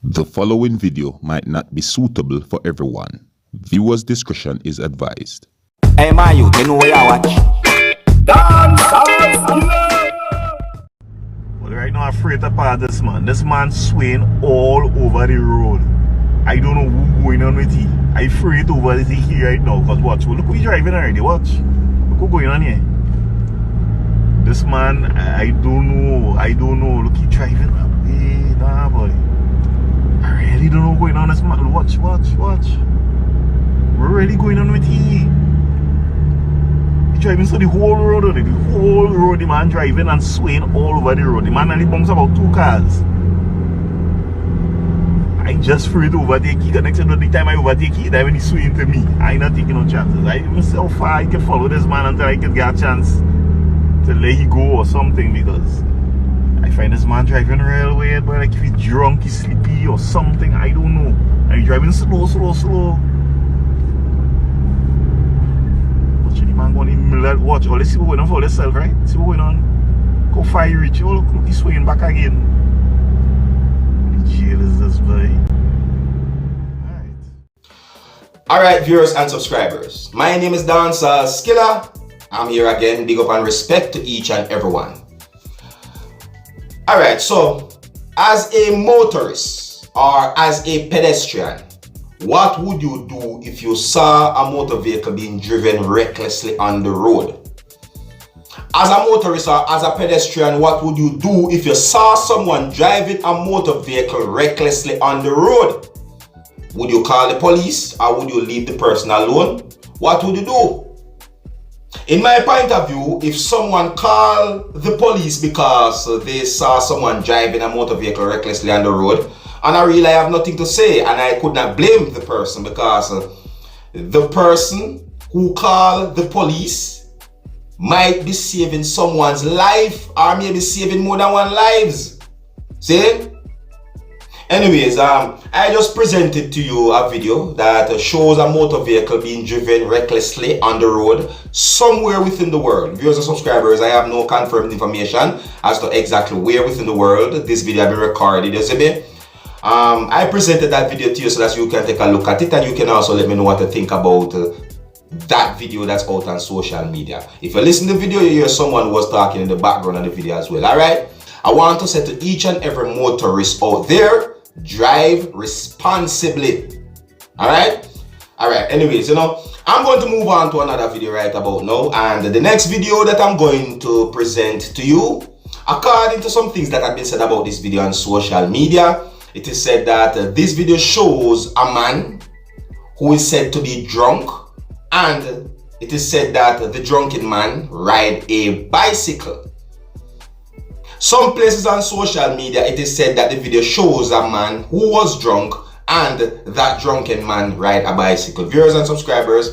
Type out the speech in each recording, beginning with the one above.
The following video might not be suitable for everyone. Viewers' discretion is advised. Hey man, you know where I watch? Dancehall. Well, right now I'm afraid to part this man. This man swaying all over the road. I don't know what's going on with he. I'm afraid over the here right now. Cause watch, well, look who he's driving already. Watch. Look what's going on here. This man, I don't know. Look, he's driving. Hey, nah, boy. I really don't know what's going on. This man, watch. We're really going on with he. He's driving so the whole road, the man driving and swaying all over the road. The man only bumps about 2 cars. I just free to overtake he connected with the time I overtake he, then when he's swaying to me. I ain't not taking no chances. I myself far I can follow this man until I can get a chance to let he go or something, because I find this man driving real weird, but like if he's drunk, he's sleepy or something, I don't know. And he's driving slow. Watch the man going in the middle. Watch, let's see what's going on for yourself, right? See what's going on. Go fire reach. Oh, look, he's swaying back again. What jail is this, boy? Alright, viewers and subscribers. My name is Dancehall Skilla. I'm here again. Big up and respect to each and everyone. Alright, so as a motorist or as a pedestrian, what would you do if you saw a motor vehicle being driven recklessly on the road? As a motorist or as a pedestrian, what would you do if you saw someone driving a motor vehicle recklessly on the road? Would you call the police or would you leave the person alone? What would you do? In my point of view, if someone called the police because they saw someone driving a motor vehicle recklessly on the road, and I really have nothing to say, and I could not blame the person, because the person who called the police might be saving someone's life or maybe saving more than one lives. See? Anyways, I just presented to you a video that shows a motor vehicle being driven recklessly on the road somewhere within the world. Viewers and subscribers, I have no confirmed information as to exactly where within the world this video has been recorded. You see me? I presented that video to you so that you can take a look at it, and you can also let me know what to think about that video that's out on social media. If you listen to the video, you hear someone who was talking in the background of the video as well. Alright? I want to say to each and every motorist out there, drive responsibly. Alright? Alright, anyways, I'm going to move on to another video right about now, and the next video that I'm going to present to you, according to some things that have been said about this video on social media, it is said that this video shows a man who is said to be drunk, and it is said that the drunken man ride a bicycle. Some places on social media, it is said that the video shows a man who was drunk and that drunken man ride a bicycle. Viewers and subscribers,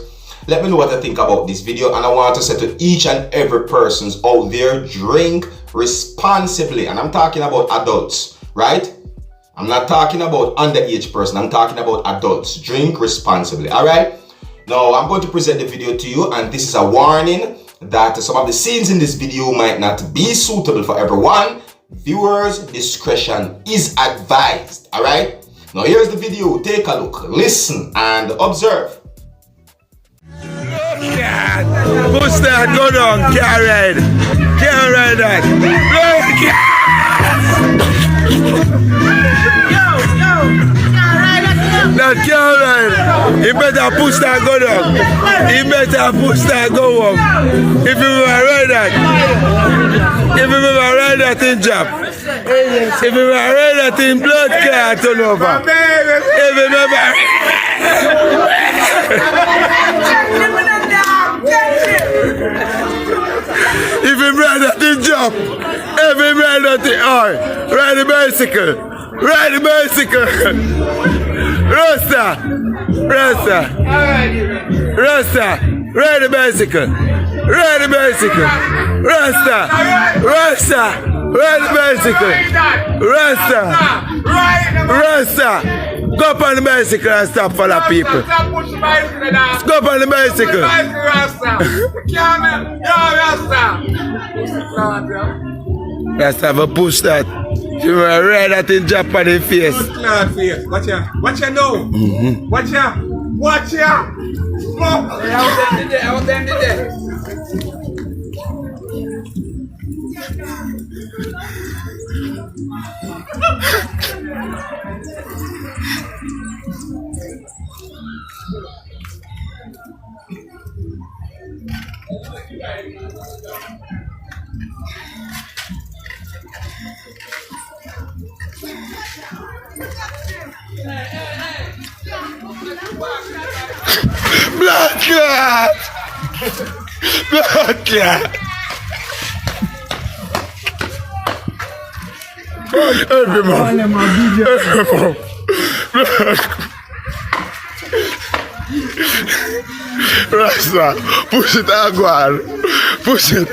let me know what you think about this video, and I want to say to each and every person out there, drink responsibly. And I'm talking about adults, right? I'm not talking about underage person. I'm talking about adults. Drink responsibly. All right. Now I'm going to present the video to you, and this is a warning that some of the scenes in this video might not be suitable for everyone. Viewers' discretion is advised. All right. Now here's the video. Take a look, listen, and observe. Push that, go down, can't ride that. That can't ride. He better push that, go down. He better push that, go up. If you ever ride that in job. If you ever ride that in blood clot turn over. If you ever if you ride that in job, if you ride that in ride the bicycle. Ride the bicycle. Rasta, ride the bicycle, ride the bicycle, Rasta, ride the bicycle, Rasta, go up on the bicycle and stop for the people. Go up on the bicycle. Let's have a push that. You will ride that in Japan face. Clad face. Watch ya. Watch ya now. Watch ya. Watch ya. Smoke. I was there today. Blood clot! Blood clot! Everyone! Everyone! Rasta, push it and go on. Push it.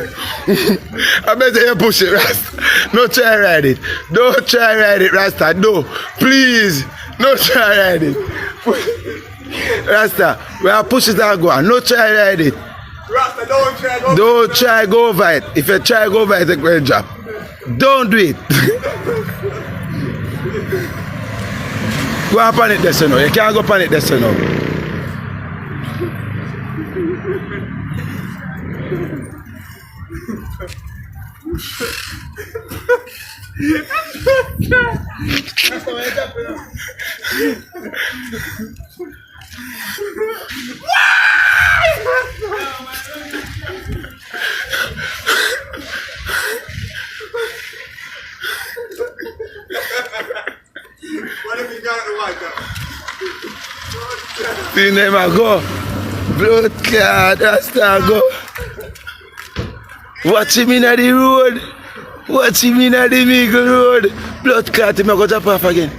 I better you push it, Rasta. No try ride it. Don't try ride it, Rasta. No, please. No try ride it. Rasta, we are push it and go on. No try ride it. Rasta, don't try. Don't try go over it. If you try go over it, it's going to drop. Don't do it. Go up on it, this, you know. You can't go up on it, this, you know. What if you got it like that? See them a go. Blood clot, Rasta go. Watch him in the road. Watch him in the Meagle road. Blood clot, him a go jump off again.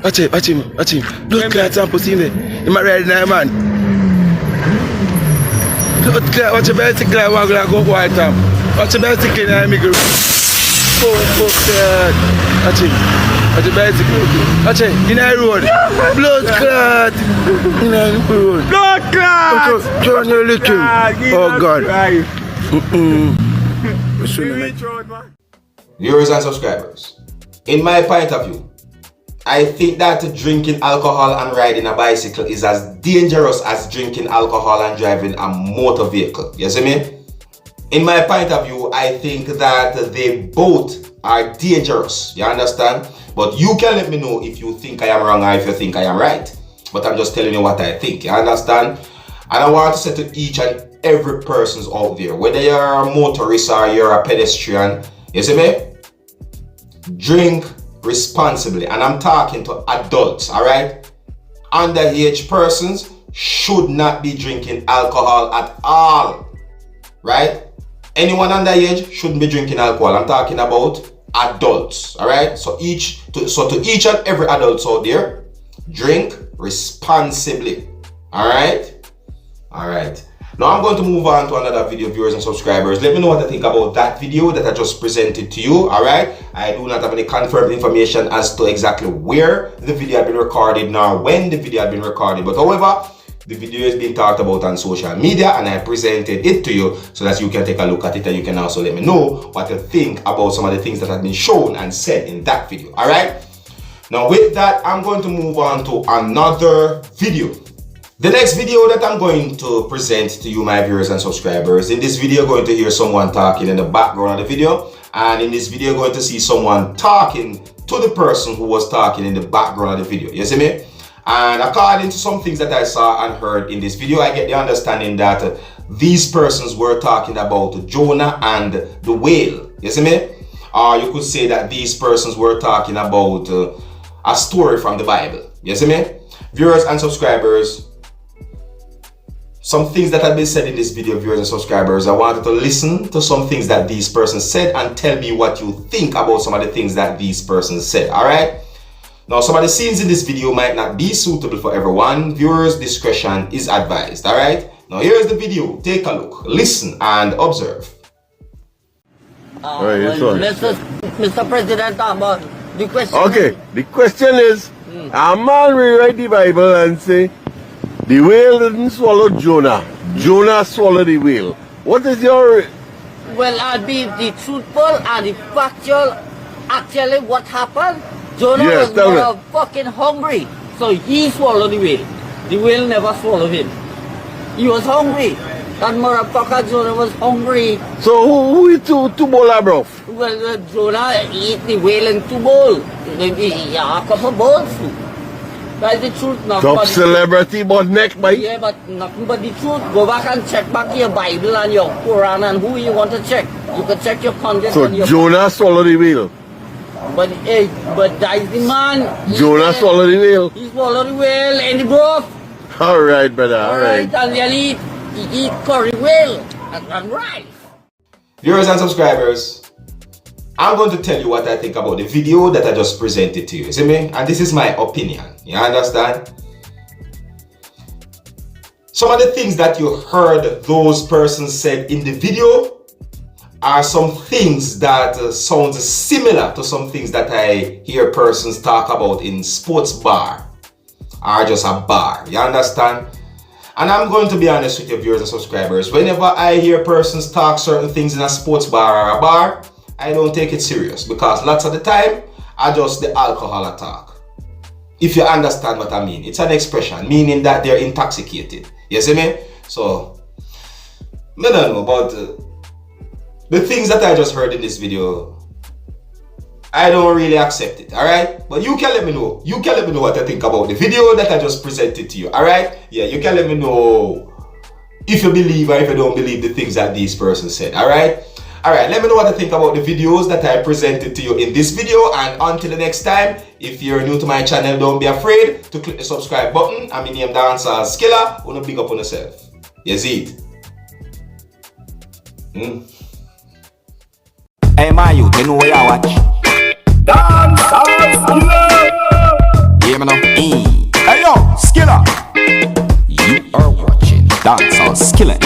Watch him, watch him, watch him. Blood clot and pussy in there. Him a riding a man. Blood clot, watch your bicycle and walk like go white time. Watch your bicycle in the Meagle road. Fuck that. Watch him. Watch your bicycle. Watch him, in the road. Blood clot. In the road. Blood clot! John, you're looking. Oh God. Viewers and subscribers, in my point of view, I think that drinking alcohol and riding a bicycle is as dangerous as drinking alcohol and driving a motor vehicle. You see me? In my point of view, I think that they both are dangerous. You understand? But you can let me know if you think I am wrong or if you think I am right. But I'm just telling you what I think. You understand? And I want to say to each and every person's out there, whether you're a motorist or you're a pedestrian, you see me? Drink responsibly. And I'm talking to adults, alright? Underage persons should not be drinking alcohol at all. Right? Anyone underage shouldn't be drinking alcohol. I'm talking about adults, alright? So to each and every adult out there, drink responsibly. Alright? Alright. Now I'm going to move on to another video, viewers and subscribers. Let me know what you think about that video that I just presented to you, alright? I do not have any confirmed information as to exactly where the video had been recorded nor when the video had been recorded. But however, the video is being talked about on social media and I presented it to you so that you can take a look at it and you can also let me know what you think about some of the things that have been shown and said in that video, alright? Now with that, I'm going to move on to another video. The next video that I'm going to present to you, my viewers and subscribers, in this video you're going to hear someone talking in the background of the video, and in this video you're going to see someone talking to the person who was talking in the background of the video. You see me? And according to some things that I saw and heard in this video, I get the understanding that these persons were talking about Jonah and the whale. You see me? Or you could say that these persons were talking about a story from the Bible. You see me? Viewers and subscribers, some things that have been said in this video, viewers and subscribers, I wanted to listen to some things that these persons said and tell me what you think about some of the things that these persons said, alright? Now, some of the scenes in this video might not be suitable for everyone. Viewers' discretion is advised, alright? Now, here's the video. Take a look, listen, and observe. Mr. President, but the question Okay, the question is, a man will read the Bible and say, the whale didn't swallow Jonah. Jonah swallowed the whale. What is your Well, I'll be the truthful and the factual. Actually, what happened? Jonah Yes, was tell me. more fucking hungry, so he swallowed the whale. The whale never swallowed him. He was hungry. That motherfucker Jonah was hungry. So who eat two bowl of broth? Well, Jonah eat the whale in 2 bowls. He a couple bowls. That's the truth. Not Top but the- celebrity but neck bite. Yeah, but nothing but the truth. Go back and check back your Bible and your Quran and who you want to check. You can check your conscience So and your... Jonah swallowed the whale. But that's the man. Jonah swallowed the whale. He swallowed the whale in the broth. Alright, brother, alright. And then he eat curry whale and rice. Viewers and subscribers, I'm going to tell you what I think about the video that I just presented to you. See me? And this is my opinion. You understand? Some of the things that you heard those persons said in the video are some things that sound similar to some things that I hear persons talk about in sports bar or just a bar. You understand? And I'm going to be honest with you, viewers and subscribers. Whenever I hear persons talk certain things in a sports bar or a bar, I don't take it serious because lots of the time, I just the alcohol attack. If you understand what I mean, it's an expression meaning that they're intoxicated. You see me? So, I don't know about the things that I just heard in this video. I don't really accept it, alright? But you can let me know. You can let me know what I think about the video that I just presented to you, alright? Yeah, you can let me know if you believe or if you don't believe the things that these persons said, alright? Alright, let me know what I think about the videos that I presented to you in this video. And until the next time, if you're new to my channel, don't be afraid to click the subscribe button. I'm in name Dancehall Skilla. Wanna big up on yourself. You see it? Hey, my youth, you know where you watch? Dancehall Skilla! Yeah, man. Hey, yo, Skilla! You are watching Dancehall Skilla.